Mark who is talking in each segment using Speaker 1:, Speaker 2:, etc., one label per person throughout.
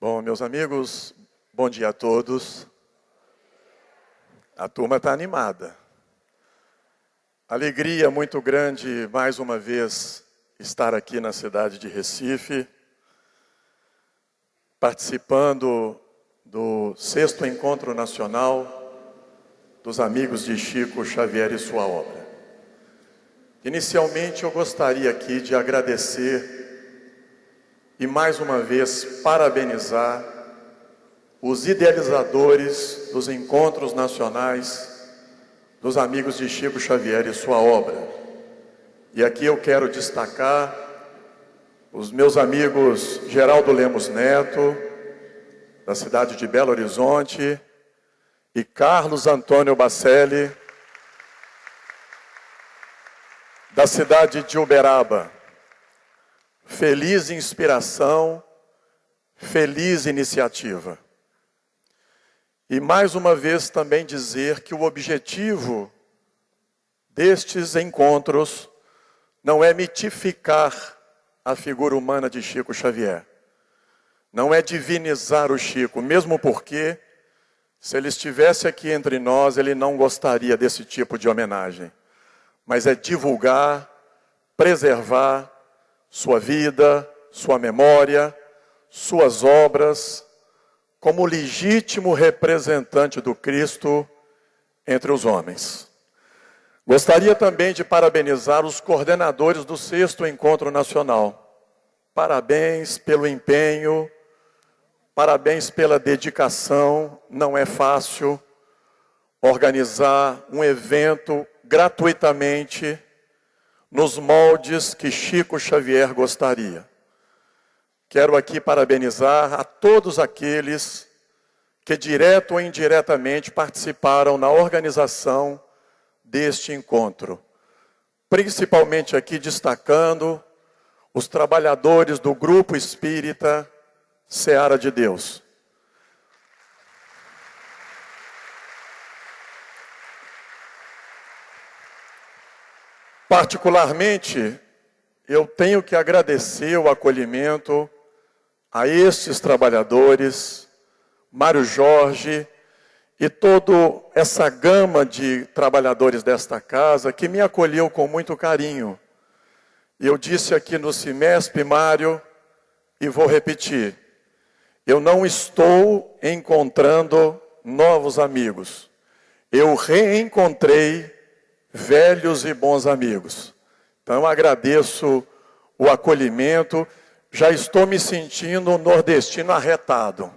Speaker 1: Bom, meus amigos, bom dia a todos. A turma está animada. Alegria muito grande, mais uma vez, estar aqui na cidade de Recife, participando do 6º Encontro Nacional dos Amigos de Chico Xavier e sua obra. Inicialmente, eu gostaria aqui de agradecer e mais uma vez parabenizar os idealizadores dos encontros nacionais dos Amigos de Chico Xavier e sua obra. E aqui eu quero destacar os meus amigos Geraldo Lemos Neto, da cidade de Belo Horizonte, e Carlos Antônio Bacelli, da cidade de Uberaba. Feliz inspiração, feliz iniciativa. E mais uma vez também dizer que o objetivo destes encontros não é mitificar a figura humana de Chico Xavier. Não é divinizar o Chico, mesmo porque, se ele estivesse aqui entre nós, ele não gostaria desse tipo de homenagem. Mas é divulgar, preservar sua vida, sua memória, suas obras, como legítimo representante do Cristo entre os homens. Gostaria também de parabenizar os coordenadores do 6º Encontro Nacional. Parabéns pelo empenho, parabéns pela dedicação. Não é fácil organizar um evento gratuitamente nos moldes que Chico Xavier gostaria. Quero aqui parabenizar a todos aqueles que, direto ou indiretamente, participaram na organização deste encontro. Principalmente aqui destacando os trabalhadores do Grupo Espírita Seara de Deus. Particularmente, eu tenho que agradecer o acolhimento a estes trabalhadores, Mário Jorge e toda essa gama de trabalhadores desta casa que me acolheu com muito carinho. Eu disse aqui no Cimesp, Mário, e vou repetir, eu não estou encontrando novos amigos. Eu reencontrei velhos e bons amigos. Então, agradeço o acolhimento. Já estou me sentindo nordestino arretado.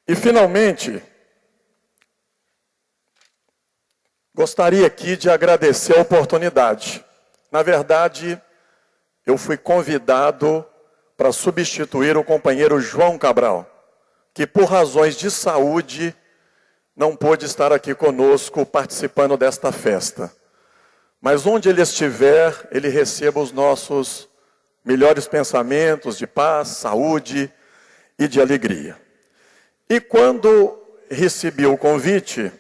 Speaker 1: E, finalmente, gostaria aqui de agradecer a oportunidade. Na verdade, eu fui convidado para substituir o companheiro João Cabral, que por razões de saúde não pôde estar aqui conosco participando desta festa. Mas onde ele estiver, ele receba os nossos melhores pensamentos de paz, saúde e de alegria. E quando recebi o convite,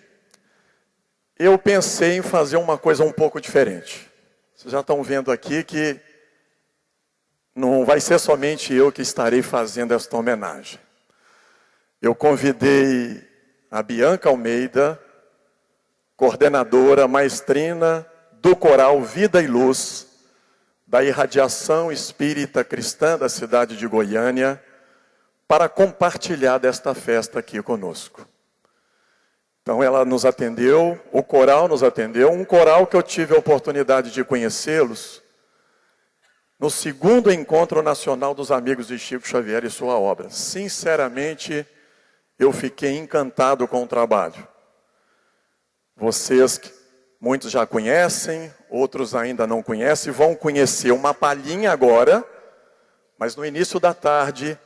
Speaker 1: eu pensei em fazer uma coisa um pouco diferente. Vocês já estão vendo aqui que não vai ser somente eu que estarei fazendo esta homenagem. Eu convidei a Bianca Almeida, coordenadora maestrina do coral Vida e Luz, da Irradiação Espírita Cristã da cidade de Goiânia, para compartilhar desta festa aqui conosco. Então ela nos atendeu, o coral nos atendeu, um coral que eu tive a oportunidade de conhecê-los no 2º Encontro Nacional dos Amigos de Chico Xavier e sua obra. Sinceramente, eu fiquei encantado com o trabalho. Vocês, muitos já conhecem, outros ainda não conhecem, vão conhecer uma palhinha agora, mas no início da tarde,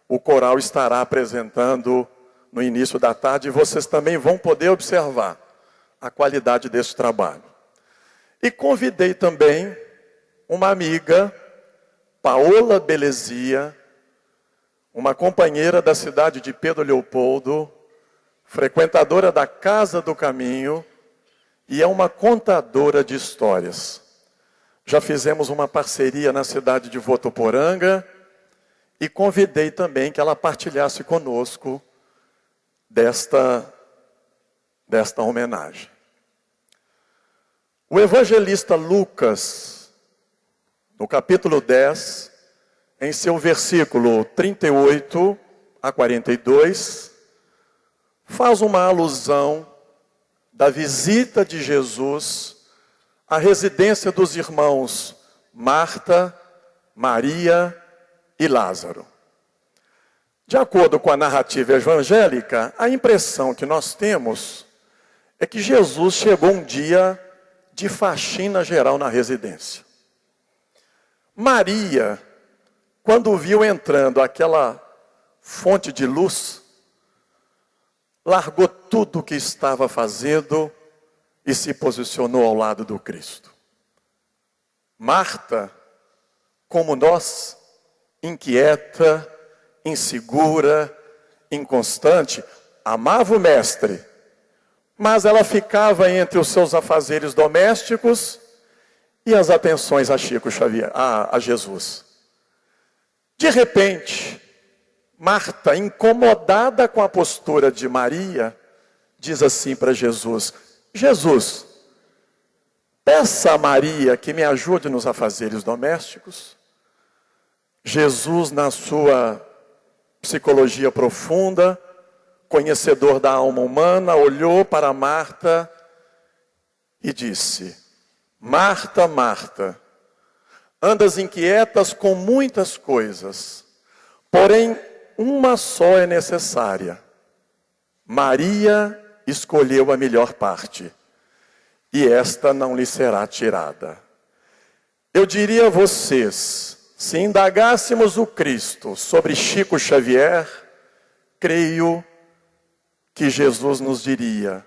Speaker 1: o coral estará apresentando no início da tarde, e vocês também vão poder observar a qualidade desse trabalho. E convidei também uma amiga, Paola Belezia, uma companheira da cidade de Pedro Leopoldo, frequentadora da Casa do Caminho, e é uma contadora de histórias. Já fizemos uma parceria na cidade de Votuporanga e convidei também que ela partilhasse conosco desta homenagem. O evangelista Lucas, no capítulo 10, em seu versículo 38 a 42, faz uma alusão da visita de Jesus à residência dos irmãos Marta, Maria e Lázaro. De acordo com a narrativa evangélica, a impressão que nós temos é que Jesus chegou um dia de faxina geral na residência. Maria, quando viu entrando aquela fonte de luz, largou tudo o que estava fazendo e se posicionou ao lado do Cristo. Marta, como nós, inquieta, insegura, inconstante, amava o Mestre, mas ela ficava entre os seus afazeres domésticos e as atenções a Chico Xavier, a Jesus. De repente, Marta, incomodada com a postura de Maria, diz assim para Jesus: Jesus, peça a Maria que me ajude nos afazeres domésticos. Jesus, na sua psicologia profunda, conhecedor da alma humana, olhou para Marta e disse: Marta, Marta, andas inquietas com muitas coisas, porém uma só é necessária. Maria escolheu a melhor parte, e esta não lhe será tirada. Eu diria a vocês, se indagássemos o Cristo sobre Chico Xavier, creio que Jesus nos diria: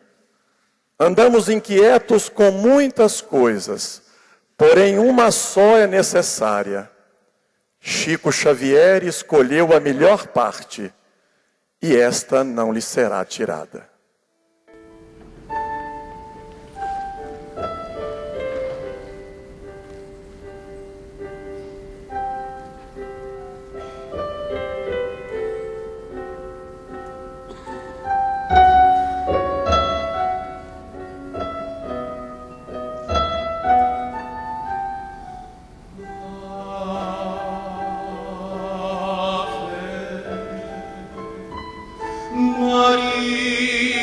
Speaker 1: andamos inquietos com muitas coisas, porém uma só é necessária. Chico Xavier escolheu a melhor parte, e esta não lhe será tirada.
Speaker 2: Maria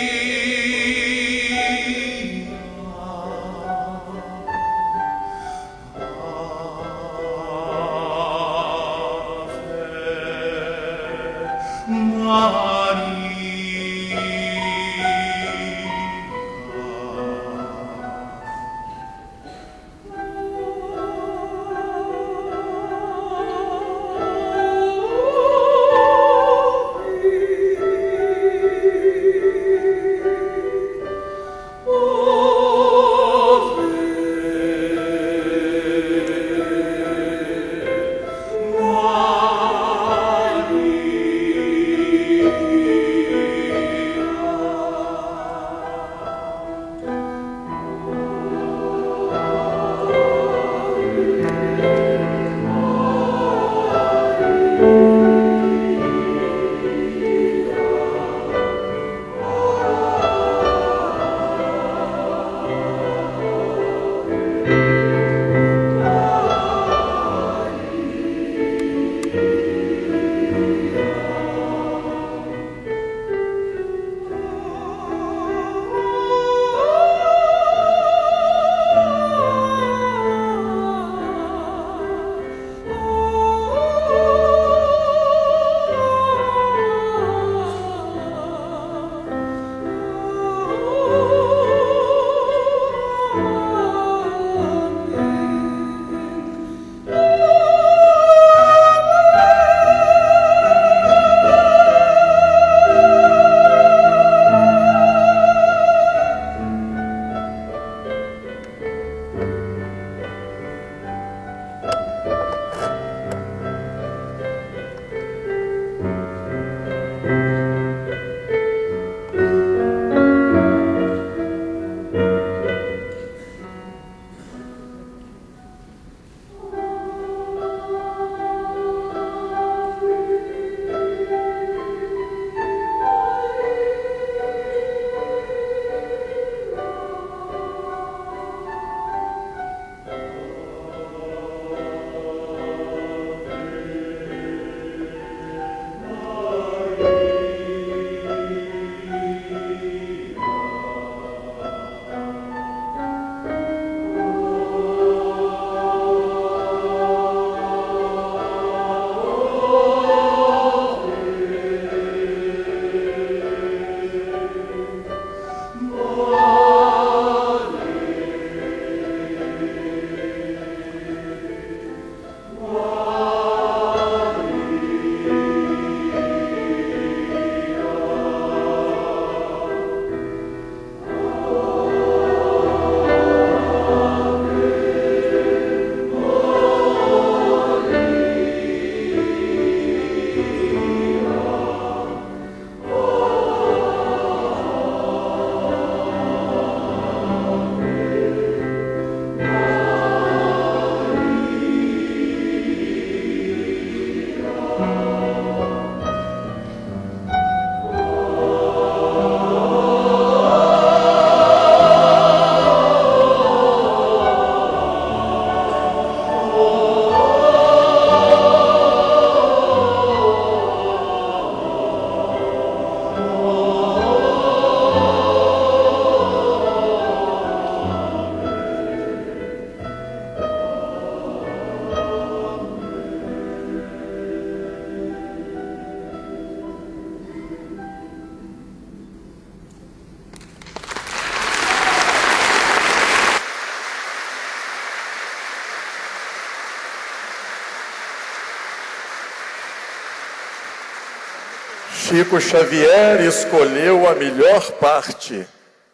Speaker 1: Chico Xavier escolheu a melhor parte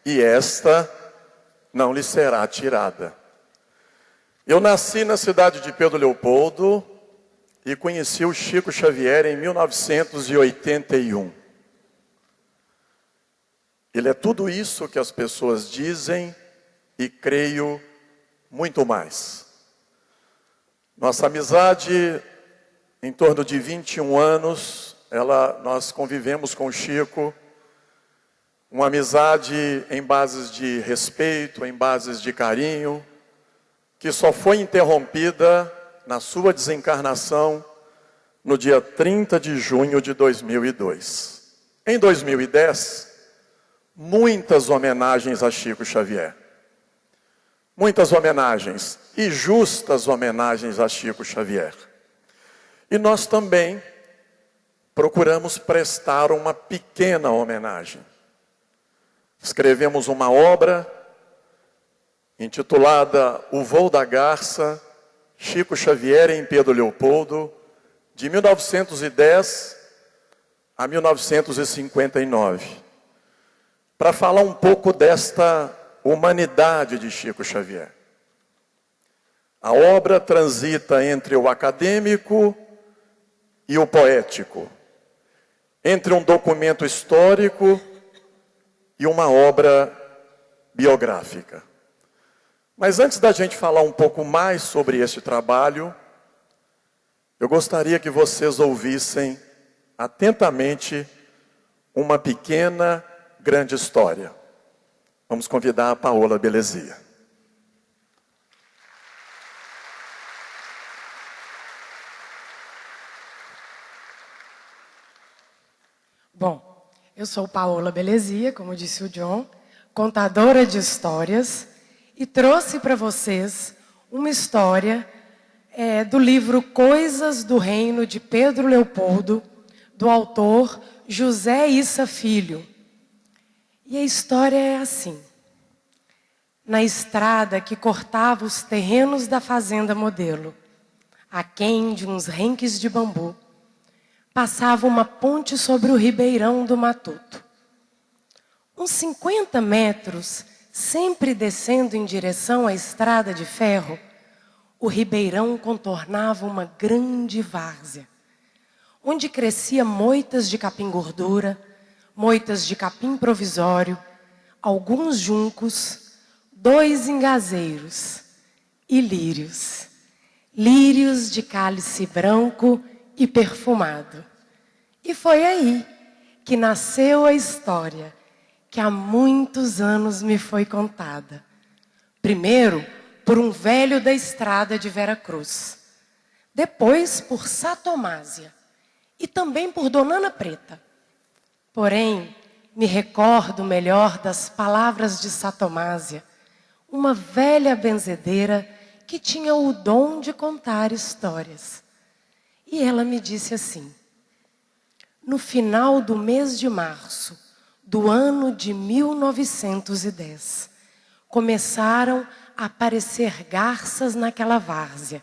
Speaker 1: e esta não lhe será tirada. Eu nasci na cidade de Pedro Leopoldo e conheci o Chico Xavier em 1981. Ele é tudo isso que as pessoas dizem e creio muito mais. Nossa amizade, em torno de 21 anos, nós convivemos com o Chico, uma amizade em bases de respeito, em bases de carinho, que só foi interrompida na sua desencarnação no dia 30 de junho de 2002. Em 2010, muitas homenagens a Chico Xavier. Muitas homenagens e justas homenagens a Chico Xavier. E nós também procuramos prestar uma pequena homenagem. Escrevemos uma obra intitulada O Voo da Garça, Chico Xavier em Pedro Leopoldo, de 1910 a 1959, para falar um pouco desta humanidade de Chico Xavier. A obra transita entre o acadêmico e o poético, entre um documento histórico e uma obra biográfica. Mas antes da gente falar um pouco mais sobre esse trabalho, eu gostaria que vocês ouvissem atentamente uma pequena, grande história. Vamos convidar a Paola Belezia.
Speaker 2: Bom, eu sou Paola Belezia, como disse o John, contadora de histórias, e trouxe para vocês uma história do livro Coisas do Reino de Pedro Leopoldo, do autor José Issa Filho. E a história é assim. Na estrada que cortava os terrenos da fazenda Modelo, aquém de uns renques de bambu, passava uma ponte sobre o ribeirão do Matuto. Uns 50 metros, sempre descendo em direção à estrada de ferro, o ribeirão contornava uma grande várzea, onde crescia moitas de capim-gordura, moitas de capim provisório, alguns juncos, 2 engazeiros e lírios. Lírios de cálice branco e perfumado. E foi aí que nasceu a história que há muitos anos me foi contada. Primeiro, por um velho da estrada de Veracruz. Depois, por Satomásia. E também por Dona Ana Preta. Porém, me recordo melhor das palavras de Satomásia, uma velha benzedeira que tinha o dom de contar histórias. E ela me disse assim: no final do mês de março do ano de 1910, começaram a aparecer garças naquela várzea,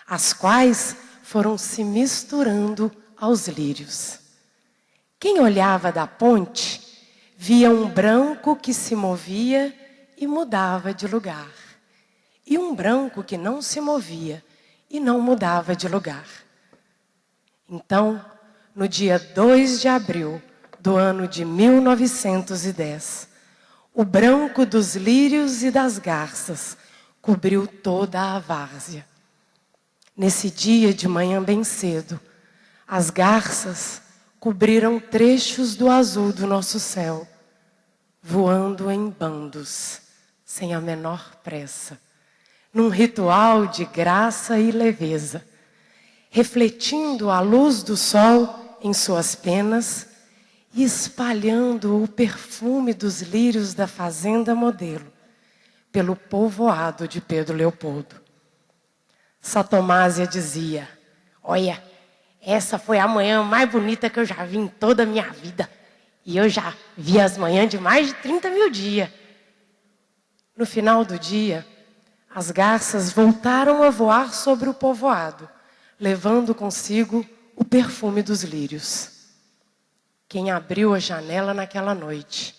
Speaker 2: as quais foram se misturando aos lírios. Quem olhava da ponte, via um branco que se movia e mudava de lugar, e um branco que não se movia e não mudava de lugar. Então, no dia 2 de abril do ano de 1910, o branco dos lírios e das garças cobriu toda a várzea. Nesse dia de manhã bem cedo, as garças cobriram trechos do azul do nosso céu, voando em bandos, sem a menor pressa, num ritual de graça e leveza, refletindo a luz do sol em suas penas e espalhando o perfume dos lírios da fazenda Modelo pelo povoado de Pedro Leopoldo. Satomásia dizia: olha, essa foi a manhã mais bonita que eu já vi em toda a minha vida. E eu já vi as manhãs de mais de 30 mil dias. No final do dia, as garças voltaram a voar sobre o povoado, levando consigo o perfume dos lírios. Quem abriu a janela naquela noite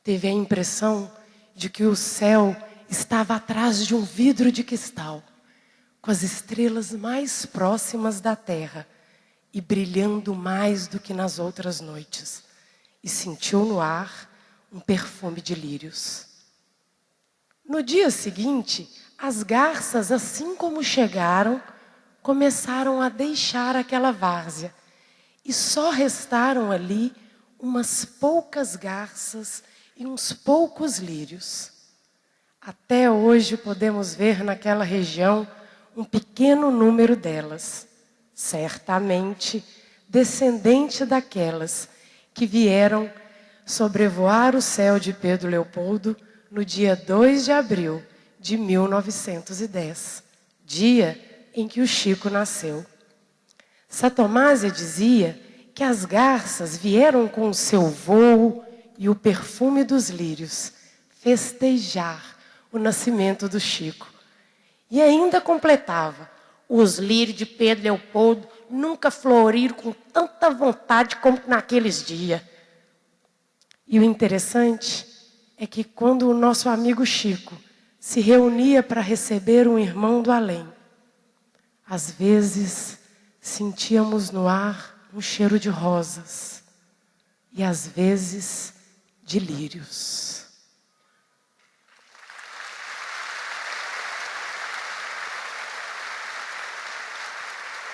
Speaker 2: teve a impressão de que o céu estava atrás de um vidro de cristal, com as estrelas mais próximas da terra e brilhando mais do que nas outras noites, e sentiu no ar um perfume de lírios. No dia seguinte, as garças, assim como chegaram, começaram a deixar aquela várzea, e só restaram ali umas poucas garças e uns poucos lírios. Até hoje podemos ver naquela região um pequeno número delas, certamente descendente daquelas que vieram sobrevoar o céu de Pedro Leopoldo no dia 2 de abril de 1910, dia em que o Chico nasceu. Satomásia dizia que as garças vieram com o seu voo e o perfume dos lírios festejar o nascimento do Chico. E ainda completava: os lírios de Pedro Leopoldo nunca floriram com tanta vontade como naqueles dias. E o interessante é que quando o nosso amigo Chico se reunia para receber um irmão do além, às vezes sentíamos no ar um cheiro de rosas e às vezes de lírios.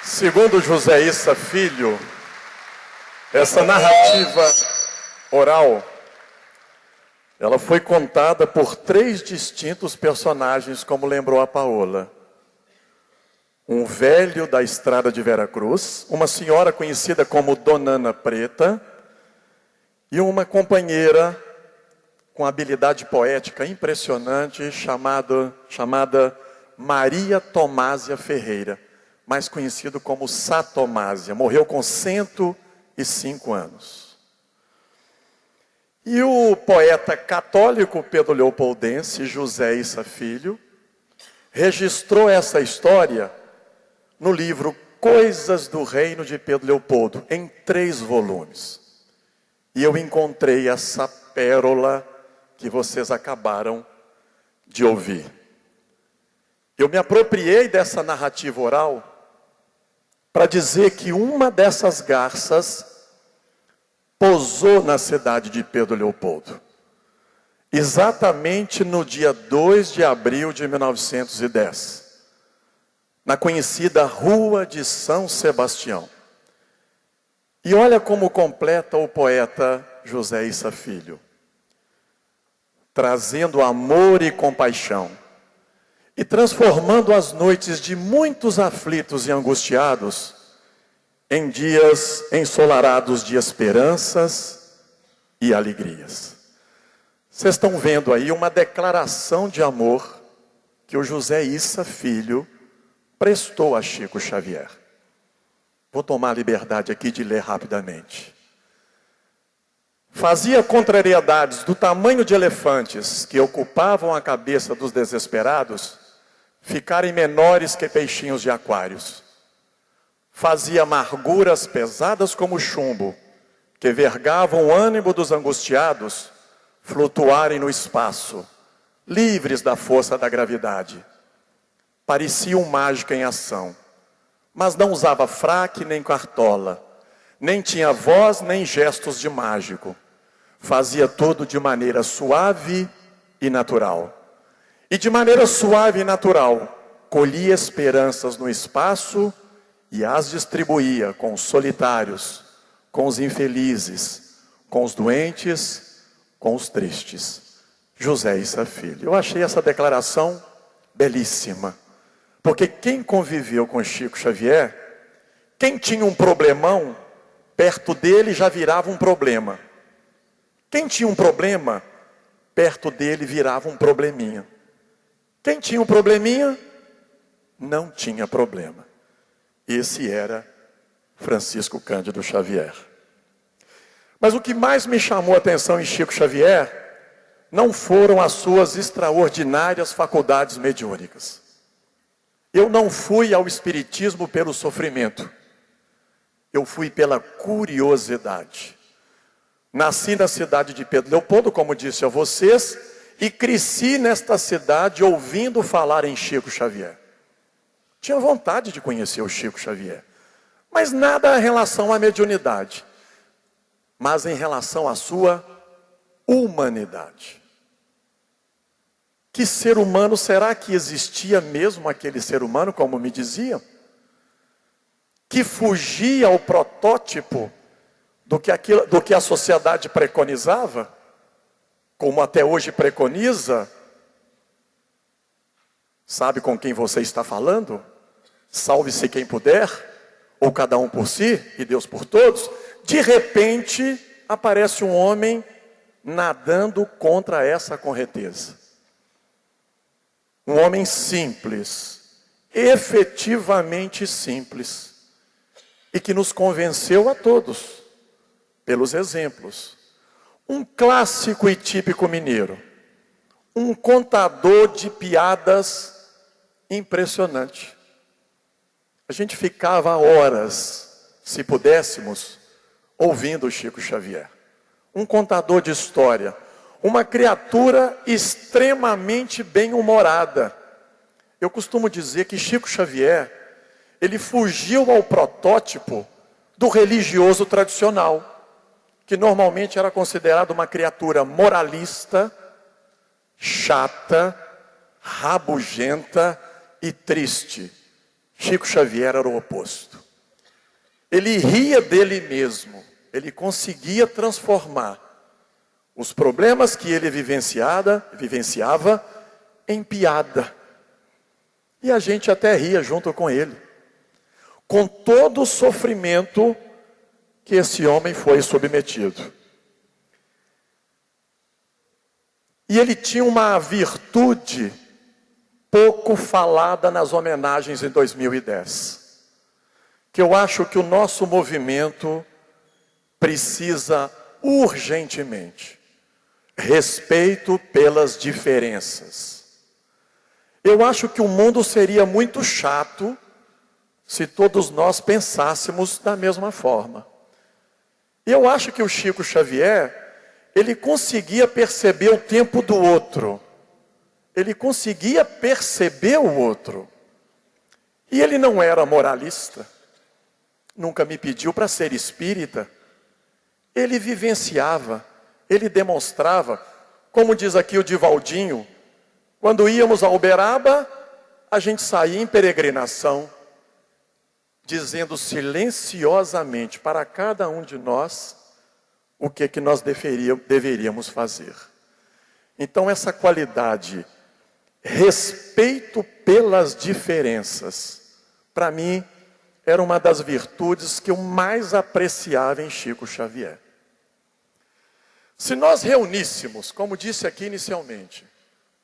Speaker 1: Segundo José Issa Filho, essa narrativa oral, ela foi contada por 3 distintos personagens, como lembrou a Paola. Um velho da estrada de Veracruz, uma senhora conhecida como Dona Ana Preta e uma companheira com habilidade poética impressionante chamada Maria Tomásia Ferreira, mais conhecido como Satomásia. Morreu com 105 anos. E o poeta católico Pedro Leopoldense, José Issa Filho, registrou essa história no livro Coisas do Reino de Pedro Leopoldo, em 3 volumes. E eu encontrei essa pérola que vocês acabaram de ouvir. Eu me apropriei dessa narrativa oral para dizer que uma dessas garças pousou na cidade de Pedro Leopoldo, exatamente no dia 2 de abril de 1910. Na conhecida Rua de São Sebastião. E olha como completa o poeta José Issa Filho. Trazendo amor e compaixão, e transformando as noites de muitos aflitos e angustiados em dias ensolarados de esperanças e alegrias. Vocês estão vendo aí uma declaração de amor que o José Issa Filho prestou a Chico Xavier. Vou tomar a liberdade aqui de ler rapidamente. Fazia contrariedades do tamanho de elefantes que ocupavam a cabeça dos desesperados ficarem menores que peixinhos de aquários. Fazia amarguras pesadas como chumbo, que vergavam o ânimo dos angustiados, flutuarem no espaço, livres da força da gravidade. Parecia um mágico em ação, mas não usava fraque nem cartola, nem tinha voz nem gestos de mágico. Fazia tudo de maneira suave e natural. E de maneira suave e natural, colhia esperanças no espaço e as distribuía com os solitários, com os infelizes, com os doentes, com os tristes. José Issa Filho. Eu achei essa declaração belíssima. Porque quem conviveu com Chico Xavier, quem tinha um problemão, perto dele já virava um problema. Quem tinha um problema, perto dele virava um probleminha. Quem tinha um probleminha, não tinha problema. Esse era Francisco Cândido Xavier. Mas o que mais me chamou a atenção em Chico Xavier não foram as suas extraordinárias faculdades mediúnicas. Eu não fui ao espiritismo pelo sofrimento. Eu fui pela curiosidade. Nasci na cidade de Pedro Leopoldo, como disse a vocês, e cresci nesta cidade ouvindo falar em Chico Xavier. Tinha vontade de conhecer o Chico Xavier, mas nada em relação à mediunidade, mas em relação à sua humanidade. Que ser humano será que existia mesmo aquele ser humano, como me diziam? Que fugia ao protótipo do que a sociedade preconizava, como até hoje preconiza. Sabe com quem você está falando? Salve-se quem puder, ou cada um por si, e Deus por todos. De repente, aparece um homem nadando contra essa correnteza. Um homem simples, efetivamente simples, e que nos convenceu a todos, pelos exemplos. Um clássico e típico mineiro, um contador de piadas impressionante. A gente ficava horas, se pudéssemos, ouvindo o Chico Xavier. Um contador de história, uma criatura extremamente bem-humorada. Eu costumo dizer que Chico Xavier, ele fugiu ao protótipo do religioso tradicional, que normalmente era considerado uma criatura moralista, chata, rabugenta e triste. Chico Xavier era o oposto. Ele ria dele mesmo, ele conseguia transformar os problemas que ele vivenciava em piada. E a gente até ria junto com ele, com todo o sofrimento que esse homem foi submetido. E ele tinha uma virtude pouco falada nas homenagens em 2010, que eu acho que o nosso movimento precisa urgentemente: respeito pelas diferenças. Eu acho que o mundo seria muito chato se todos nós pensássemos da mesma forma. Eu acho que o Chico Xavier, ele conseguia perceber o tempo do outro. Ele conseguia perceber o outro. E ele não era moralista. Nunca me pediu para ser espírita. Ele vivenciava, ele demonstrava. Como diz aqui o Divaldinho, quando íamos a Uberaba, a gente saía em peregrinação, dizendo silenciosamente para cada um de nós o que nós deveríamos fazer. Então essa qualidade, respeito pelas diferenças, para mim era uma das virtudes que eu mais apreciava em Chico Xavier. Se nós reuníssemos, como disse aqui inicialmente,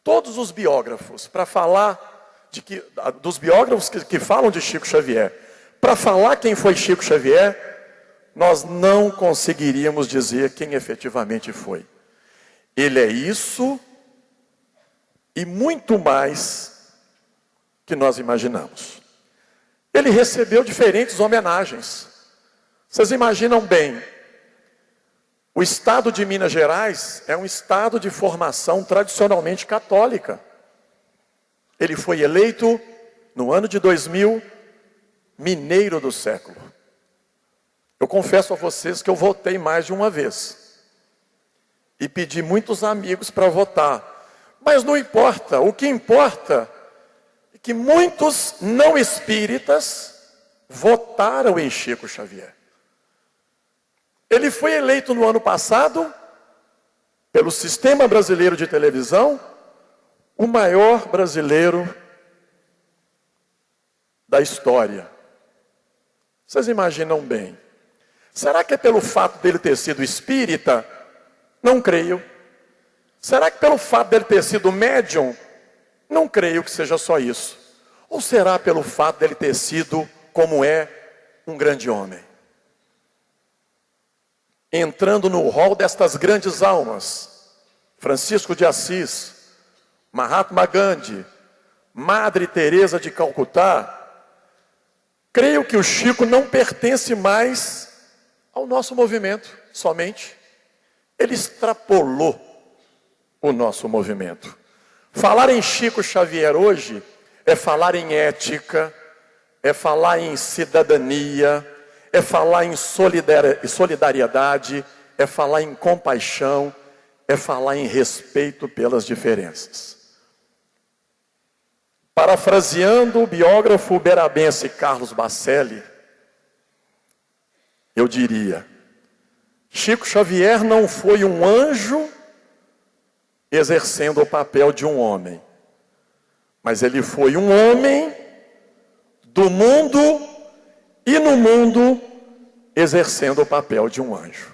Speaker 1: todos os biógrafos para falar dos biógrafos que falam de Chico Xavier, para falar quem foi Chico Xavier, nós não conseguiríamos dizer quem efetivamente foi. Ele é isso e muito mais que nós imaginamos. Ele recebeu diferentes homenagens. Vocês imaginam bem, o estado de Minas Gerais é um estado de formação tradicionalmente católica. Ele foi eleito no ano de 2000, mineiro do século. Eu confesso a vocês que eu votei mais de uma vez. E pedi muitos amigos para votar. Mas não importa, o que importa é que muitos não espíritas votaram em Chico Xavier. Ele foi eleito no ano passado, pelo Sistema Brasileiro de Televisão, o maior brasileiro da história. Vocês imaginam bem. Será que é pelo fato dele ter sido espírita? Não creio. Será que pelo fato dele ter sido médium? Não creio que seja só isso. Ou será pelo fato dele ter sido, como é, um grande homem? Entrando no rol destas grandes almas, Francisco de Assis, Mahatma Gandhi, Madre Teresa de Calcutá, creio que o Chico não pertence mais ao nosso movimento somente. ele extrapolou o nosso movimento. Falar em Chico Xavier hoje é falar em ética, é falar em cidadania, é falar em solidariedade, é falar em compaixão, é falar em respeito pelas diferenças. Parafraseando o biógrafo uberabense Carlos Bacelli, eu diria: Chico Xavier não foi um anjo exercendo o papel de um homem, mas ele foi um homem do mundo e no mundo exercendo o papel de um anjo.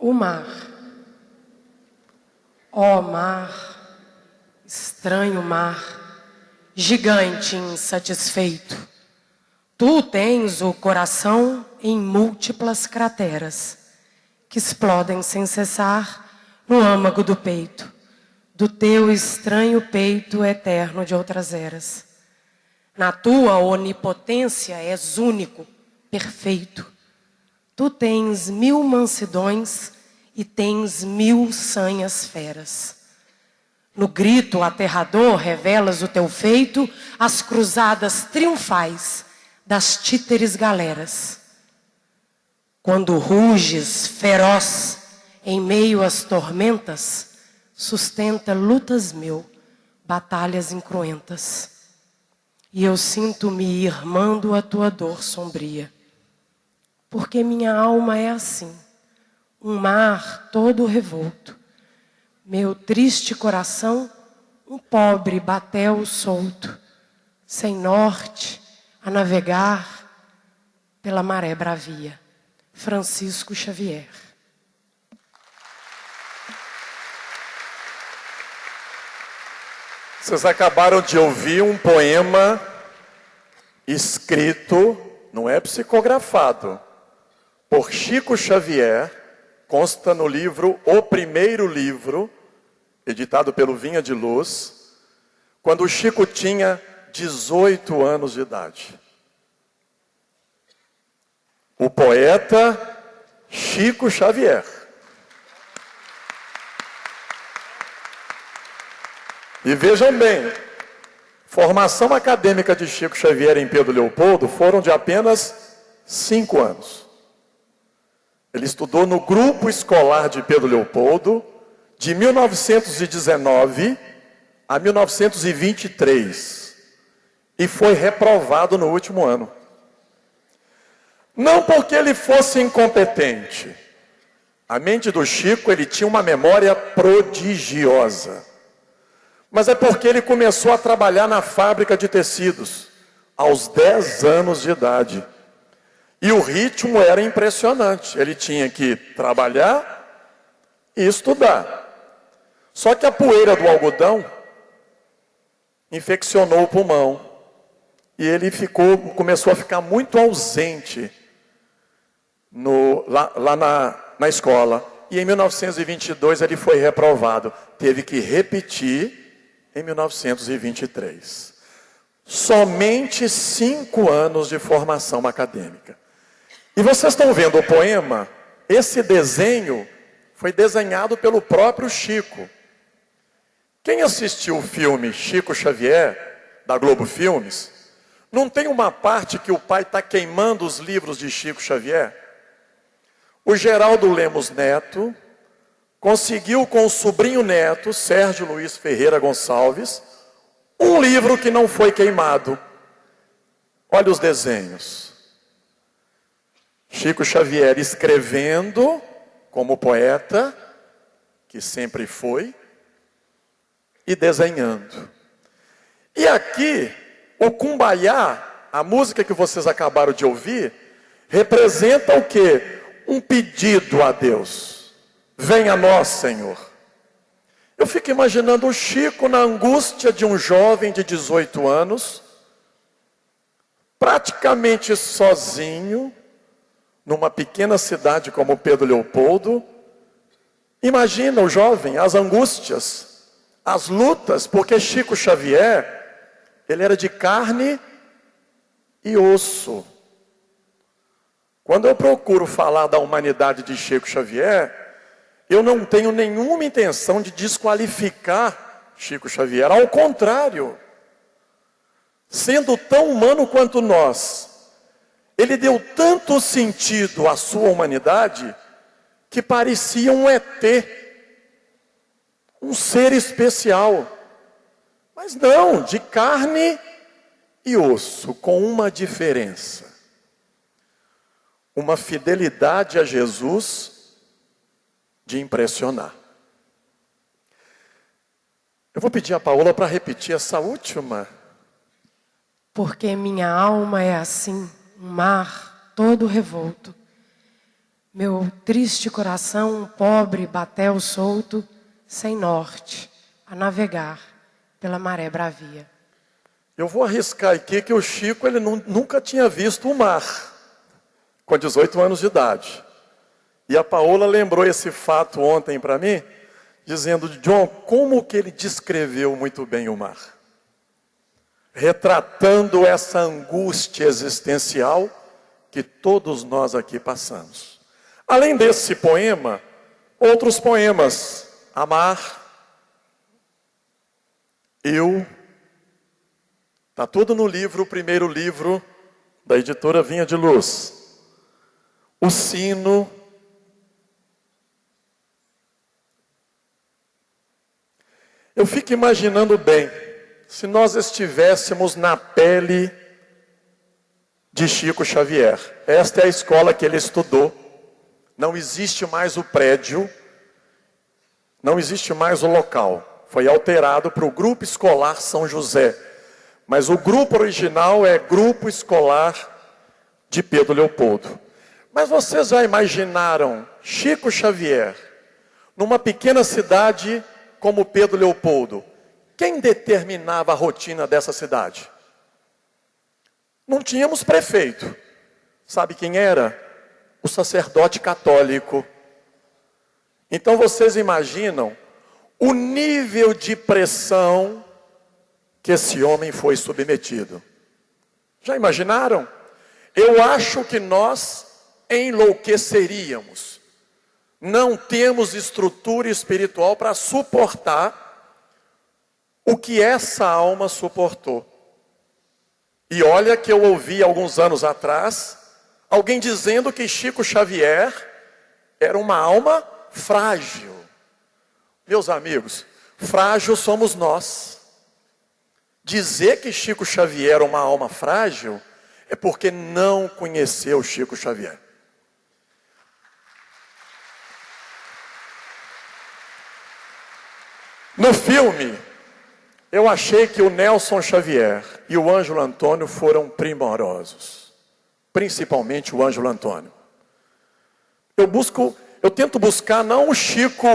Speaker 2: O mar. Ó mar, estranho mar, gigante insatisfeito, tu tens o coração em múltiplas crateras, que explodem sem cessar no âmago do peito, do teu estranho peito eterno de outras eras. Na tua onipotência és único, perfeito. Tu tens 1000 mansidões e tens 1000 sanhas feras. No grito aterrador revelas o teu feito, as cruzadas triunfais das títeres galeras. Quando ruges feroz em meio às tormentas, sustenta lutas 1000, batalhas incruentas. e eu sinto-me irmando a tua dor sombria. Porque minha alma é assim, um mar todo revolto. Meu triste coração, um pobre batel solto, sem norte, a navegar pela maré bravia. Francisco Xavier.
Speaker 1: Vocês acabaram de ouvir um poema escrito, não é psicografado, por Chico Xavier, consta no livro O Primeiro Livro, editado pelo Vinha de Luz, quando o Chico tinha 18 anos de idade. O poeta Chico Xavier. E vejam bem, formação acadêmica de Chico Xavier em Pedro Leopoldo foram de apenas 5 anos. Ele estudou no grupo escolar de Pedro Leopoldo de 1919 a 1923 e foi reprovado no último ano. Não porque ele fosse incompetente. A mente do Chico, ele tinha uma memória prodigiosa. Mas é porque ele começou a trabalhar na fábrica de tecidos aos 10 anos de idade. E o ritmo era impressionante. Ele tinha que trabalhar e estudar. Só que a poeira do algodão infeccionou o pulmão. E ele começou a ficar muito ausente lá na escola. E em 1922 ele foi reprovado. Teve que repetir em 1923. Somente 5 anos de formação acadêmica. E vocês estão vendo o poema? Esse desenho foi desenhado pelo próprio Chico. Quem assistiu o filme Chico Xavier, da Globo Filmes, não tem uma parte que o pai está queimando os livros de Chico Xavier? O Geraldo Lemos Neto conseguiu com o sobrinho neto, Sérgio Luiz Ferreira Gonçalves, um livro que não foi queimado. Olha os desenhos. Chico Xavier escrevendo como poeta, que sempre foi, e desenhando. E aqui, o Kumbaya, a música que vocês acabaram de ouvir, representa o quê? Um pedido a Deus. Venha a nós, Senhor. Eu fico imaginando o Chico na angústia de um jovem de 18 anos, praticamente sozinho, numa pequena cidade como Pedro Leopoldo. Imagina o jovem, as angústias, as lutas, porque Chico Xavier, ele era de carne e osso. Quando eu procuro falar da humanidade de Chico Xavier, eu não tenho nenhuma intenção de desqualificar Chico Xavier. Ao contrário, sendo tão humano quanto nós, ele deu tanto sentido à sua humanidade que parecia um ET, um ser especial. Mas não, de carne e osso, com uma diferença. Uma fidelidade a Jesus de impressionar. Eu vou pedir a Paola para repetir essa última.
Speaker 2: Porque minha alma é assim, um mar todo revolto. Meu triste coração, um pobre batel solto, sem norte, a navegar pela maré bravia.
Speaker 1: Eu vou arriscar aqui que o Chico ele nunca tinha visto o mar, com 18 anos de idade. E a Paola lembrou esse fato ontem para mim, dizendo, John, como que ele descreveu muito bem o mar. Retratando essa angústia existencial que todos nós aqui passamos. Além desse poema, outros poemas, Amar, Eu, está tudo no livro, o primeiro livro da editora Vinha de Luz. O Sino. Eu fico imaginando bem, se nós estivéssemos na pele de Chico Xavier. Esta é a escola que ele estudou. Não existe mais o prédio, não existe mais o local. Foi alterado para o Grupo Escolar São José. Mas o grupo original é Grupo Escolar de Pedro Leopoldo. Mas vocês já imaginaram Chico Xavier numa pequena cidade como Pedro Leopoldo? Quem determinava a rotina dessa cidade? Não tínhamos prefeito. Sabe quem era? O sacerdote católico. Então vocês imaginam o nível de pressão que esse homem foi submetido. Já imaginaram? Eu acho que nós enlouqueceríamos. Não temos estrutura espiritual para suportar o que essa alma suportou. E olha que eu ouvi alguns anos atrás alguém dizendo que Chico Xavier era uma alma frágil. Meus amigos, frágil somos nós. Dizer que Chico Xavier era uma alma frágil é porque não conheceu Chico Xavier. No filme, eu achei que o Nelson Xavier e o Ângelo Antônio foram primorosos. Principalmente o Ângelo Antônio. Eu tento buscar não o Chico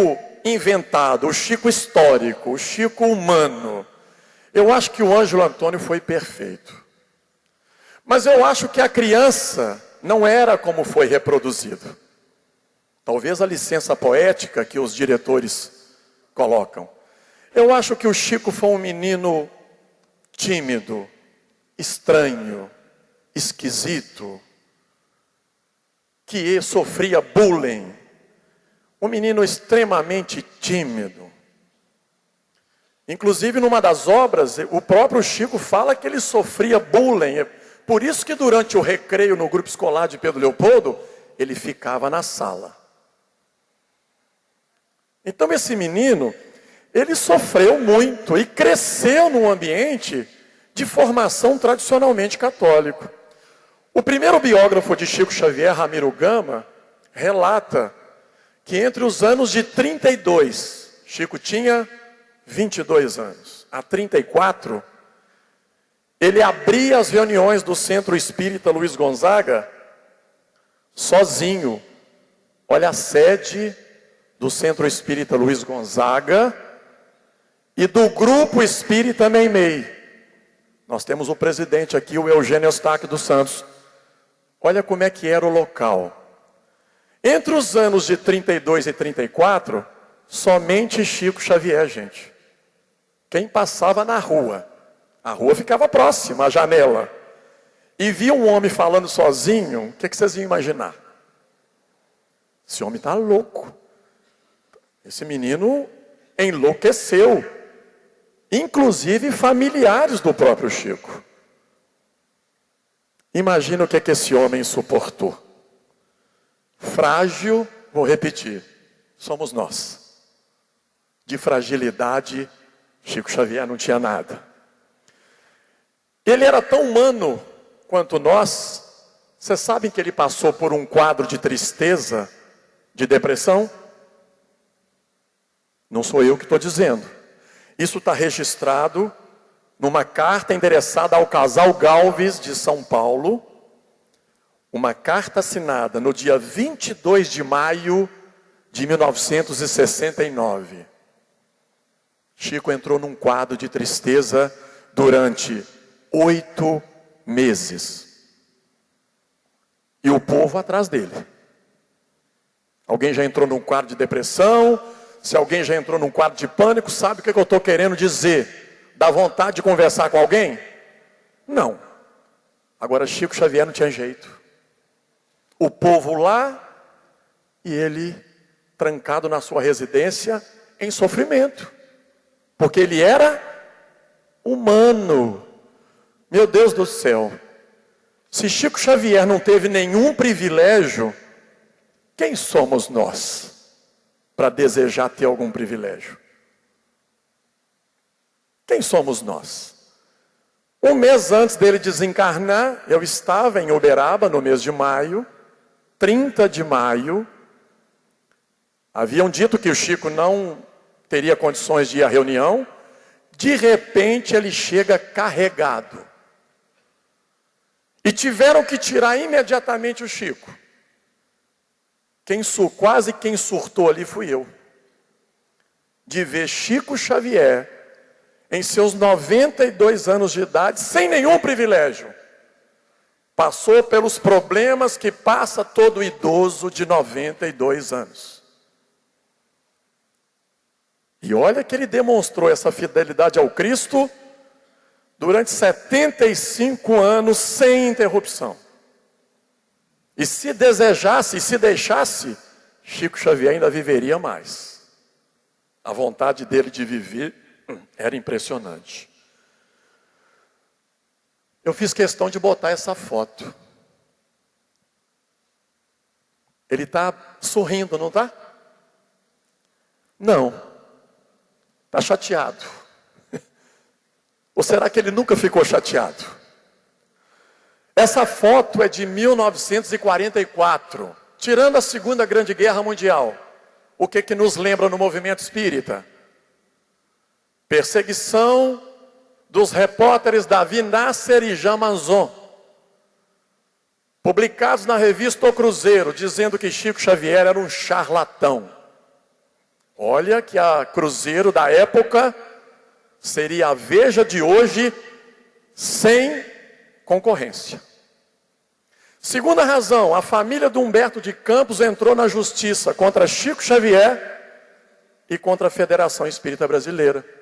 Speaker 1: inventado, o Chico histórico, o Chico humano. Eu acho que o Ângelo Antônio foi perfeito. Mas eu acho que a criança não era como foi reproduzido. Talvez a licença poética que os diretores colocam. Eu acho que o Chico foi um menino tímido, estranho, esquisito, que sofria bullying. Um menino extremamente tímido. Inclusive, numa das obras, o próprio Chico fala que ele sofria bullying. Por isso que durante o recreio no grupo escolar de Pedro Leopoldo, ele ficava na sala. Então esse menino, ele sofreu muito e cresceu num ambiente de formação tradicionalmente católico. O primeiro biógrafo de Chico Xavier, Ramiro Gama, relata que entre os anos de 32, Chico tinha 22 anos, a 34, ele abria as reuniões do Centro Espírita Luiz Gonzaga sozinho. Olha a sede do Centro Espírita Luiz Gonzaga e do Grupo Espírita Meimei. Nós temos o presidente aqui, o Eugênio Eustáquio dos Santos. Olha como é que era o local. Entre os anos de 32 e 34, somente Chico Xavier, gente. Quem passava na rua, a rua ficava próxima à janela, e via um homem falando sozinho, o que vocês iam imaginar? Esse homem está louco. Esse menino enlouqueceu. Inclusive familiares do próprio Chico. Imagina o que é que esse homem suportou. Frágil, vou repetir, somos nós. De fragilidade, Chico Xavier não tinha nada. Ele era tão humano quanto nós. Vocês sabem que ele passou por um quadro de tristeza, de depressão? Não sou eu que estou dizendo. Isso está registrado numa carta endereçada ao casal Galves de São Paulo. Uma carta assinada no dia 22 de maio de 1969. Chico entrou num quadro de tristeza durante 8 meses. E o povo atrás dele. Alguém já entrou num quadro de depressão? Se alguém já entrou num quadro de pânico, sabe o que eu estou querendo dizer? Dá vontade de conversar com alguém? Não. Agora Chico Xavier não tinha jeito. O povo lá e ele trancado na sua residência em sofrimento. Porque ele era humano. Meu Deus do céu. Se Chico Xavier não teve nenhum privilégio, quem somos nós para desejar ter algum privilégio? Quem somos nós? Um mês antes dele desencarnar, eu estava em Uberaba, no mês de maio, 30 de maio. Haviam dito que o Chico não teria condições de ir à reunião. De repente, ele chega carregado. E tiveram que tirar imediatamente o Chico. Quase quem surtou ali fui eu. De ver Chico Xavier, em seus 92 anos de idade, sem nenhum privilégio. Passou pelos problemas que passa todo idoso de 92 anos. E olha que ele demonstrou essa fidelidade ao Cristo durante 75 anos sem interrupção. E se desejasse, e se deixasse, Chico Xavier ainda viveria mais. A vontade dele de viver era impressionante. Eu fiz questão de botar essa foto. Ele está sorrindo, não está? Não. Está chateado. Ou será que ele nunca ficou chateado? Essa foto é de 1944, tirando a Segunda Grande Guerra Mundial. O que nos lembra no movimento espírita? Perseguição dos repórteres Davi Nasser e Jean Manzon, publicados na revista O Cruzeiro, dizendo que Chico Xavier era um charlatão. Olha que a Cruzeiro da época seria a Veja de hoje sem concorrência. Segunda razão, a família do Humberto de Campos entrou na justiça contra Chico Xavier e contra a Federação Espírita Brasileira,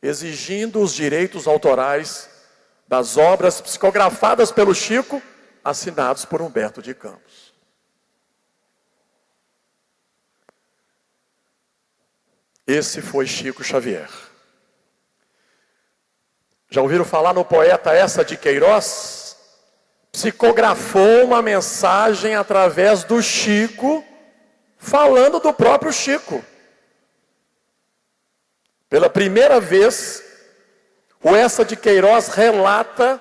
Speaker 1: exigindo os direitos autorais das obras psicografadas pelo Chico, assinados por Humberto de Campos. Esse foi Chico Xavier. Já ouviram falar no poeta Eça de Queiroz? Psicografou uma mensagem através do Chico, falando do próprio Chico. Pela primeira vez, o Eça de Queiroz relata,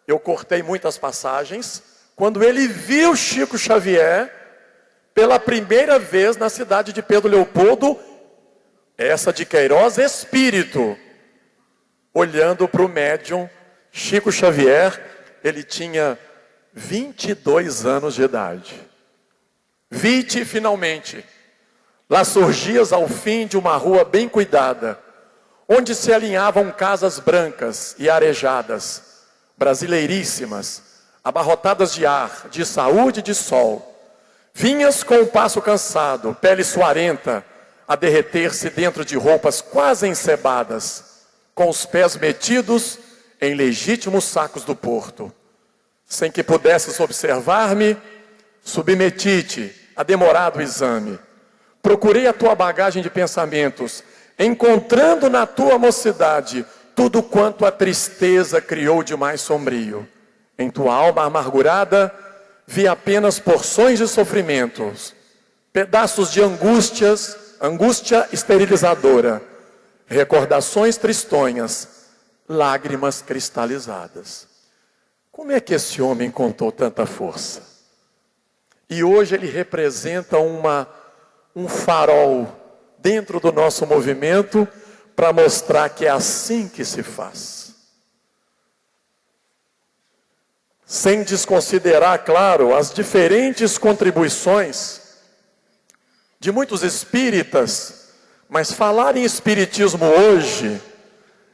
Speaker 1: eu cortei muitas passagens, quando ele viu Chico Xavier, pela primeira vez na cidade de Pedro Leopoldo, Eça de Queiroz, espírito, olhando para o médium Chico Xavier. Ele tinha 22 anos de idade. Vi-te finalmente. Lá surgias ao fim de uma rua bem cuidada, onde se alinhavam casas brancas e arejadas, brasileiríssimas, abarrotadas de ar, de saúde e de sol. Vinhas com o passo cansado, pele suarenta, a derreter-se dentro de roupas quase encebadas, com os pés metidos em legítimos sacos do porto. Sem que pudesses observar-me, submeti-te a demorado exame. Procurei a tua bagagem de pensamentos, encontrando na tua mocidade tudo quanto a tristeza criou de mais sombrio. Em tua alma amargurada, vi apenas porções de sofrimentos, pedaços de angústia esterilizadora, recordações tristonhas, lágrimas cristalizadas. Como é que esse homem contou tanta força? E hoje ele representa um farol dentro do nosso movimento para mostrar que é assim que se faz. Sem desconsiderar, claro, as diferentes contribuições de muitos espíritas, mas falar em espiritismo hoje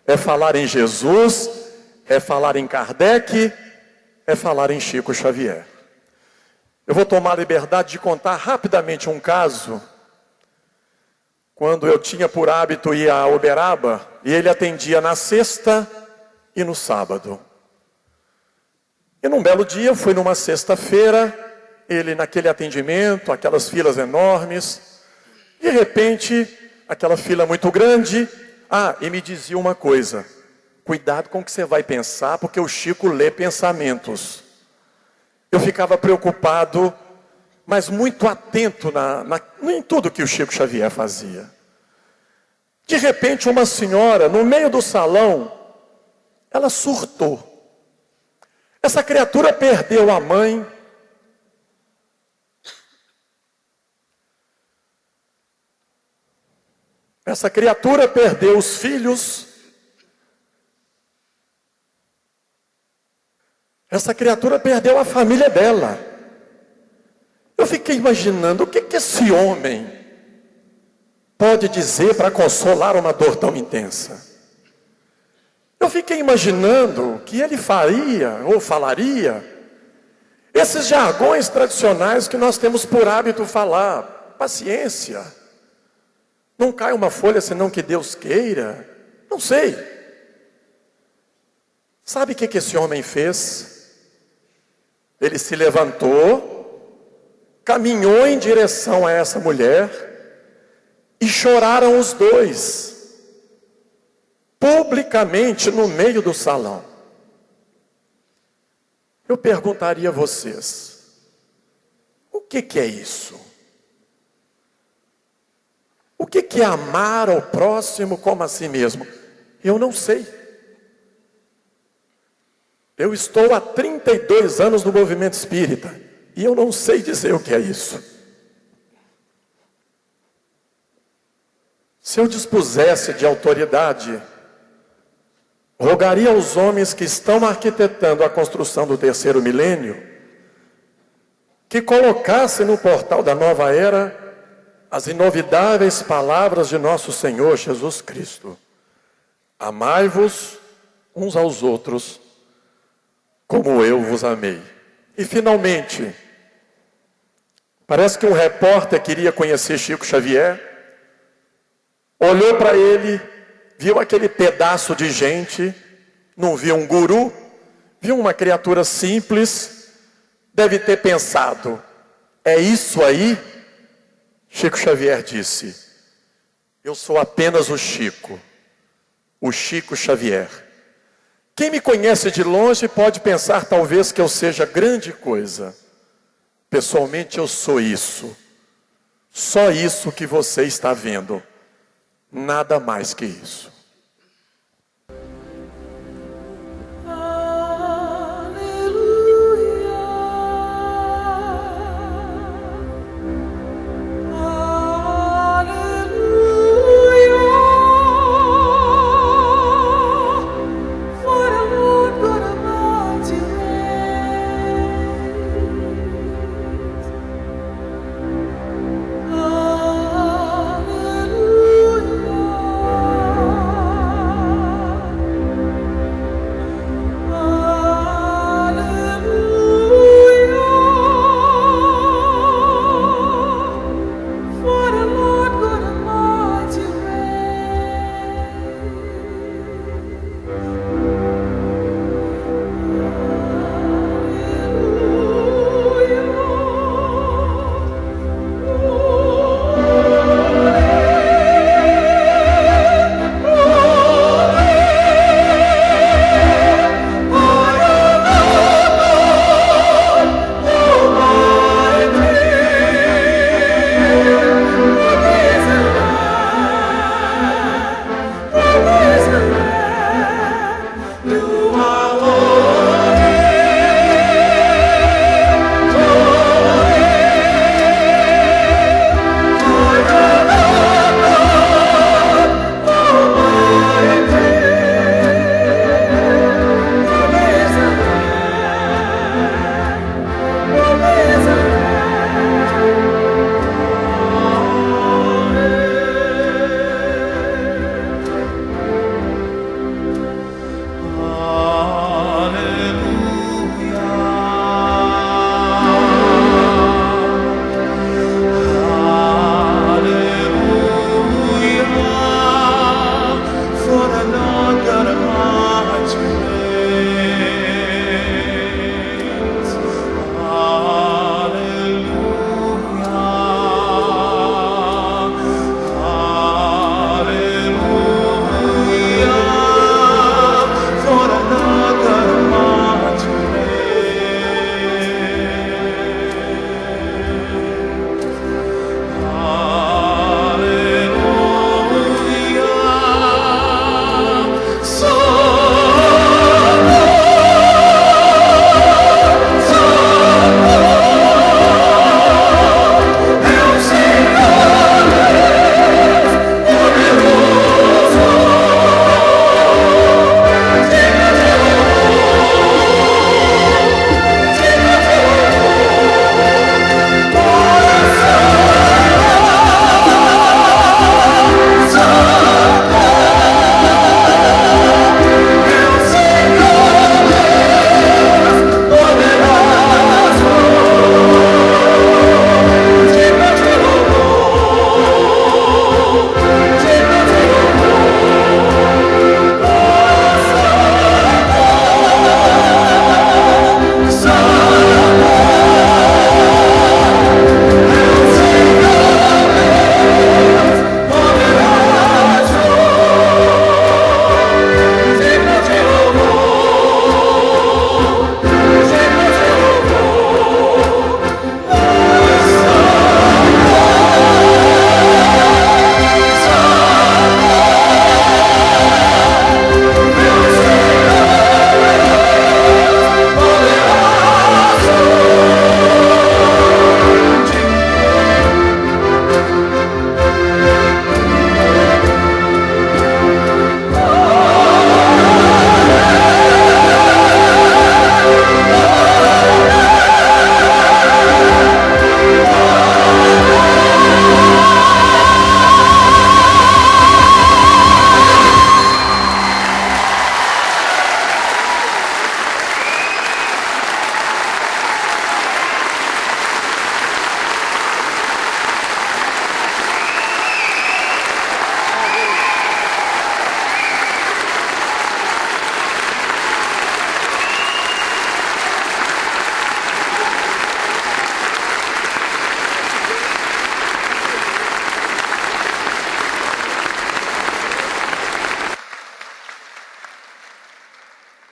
Speaker 1: é falar em Jesus, é falar em Kardec, é falar em Chico Xavier. Eu vou tomar a liberdade de contar rapidamente um caso, quando eu tinha por hábito ir a Uberaba, e ele atendia na sexta e no sábado. E num belo dia, eu fui numa sexta-feira, ele naquele atendimento, aquelas filas enormes, de repente, aquela fila muito grande, e me dizia uma coisa: cuidado com o que você vai pensar, porque o Chico lê pensamentos. Eu ficava preocupado, mas muito atento em tudo que o Chico Xavier fazia. De repente, uma senhora, no meio do salão, ela surtou. Essa criatura perdeu a mãe. Essa criatura perdeu os filhos. Essa criatura perdeu a família dela. Eu fiquei imaginando o que esse homem pode dizer para consolar uma dor tão intensa. Eu fiquei imaginando que ele faria ou falaria esses jargões tradicionais que nós temos por hábito falar. Paciência. Não cai uma folha senão que Deus queira. Não sei. Sabe o que esse homem fez? Ele se levantou, caminhou em direção a essa mulher e choraram os dois, publicamente no meio do salão. Eu perguntaria a vocês, o que é isso? O que é amar ao próximo como a si mesmo? Eu não sei. Eu estou há 32 anos no movimento espírita e eu não sei dizer o que é isso. Se eu dispusesse de autoridade, rogaria aos homens que estão arquitetando a construção do terceiro milênio, que colocassem no portal da nova era as inovidáveis palavras de nosso Senhor Jesus Cristo. Amai-vos uns aos outros, como eu vos amei. E finalmente, parece que um repórter queria conhecer Chico Xavier, olhou para ele, viu aquele pedaço de gente, não viu um guru, viu uma criatura simples, deve ter pensado, é isso aí? Chico Xavier disse, eu sou apenas o Chico Xavier. Quem me conhece de longe pode pensar talvez que eu seja grande coisa. Pessoalmente eu sou isso. Só isso que você está vendo. Nada mais que isso.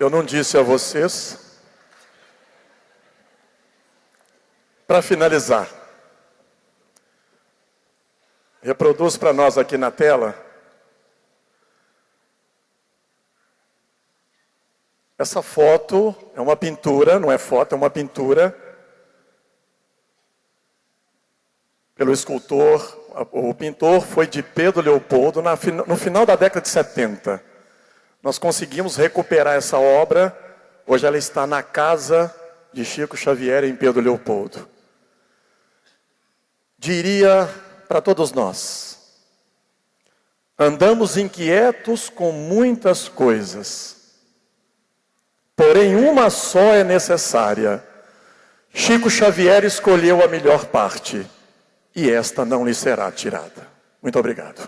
Speaker 1: eu não disse a vocês. Para finalizar, reproduz para nós aqui na tela essa foto. É uma pintura, não é foto, é uma pintura pelo escultor. O pintor foi de Pedro Leopoldo no final da década de 70. Nós conseguimos recuperar essa obra. Hoje ela está na casa de Chico Xavier em Pedro Leopoldo. Diria para todos nós: andamos inquietos com muitas coisas, porém uma só é necessária. Chico Xavier escolheu a melhor parte, e esta não lhe será tirada. Muito obrigado.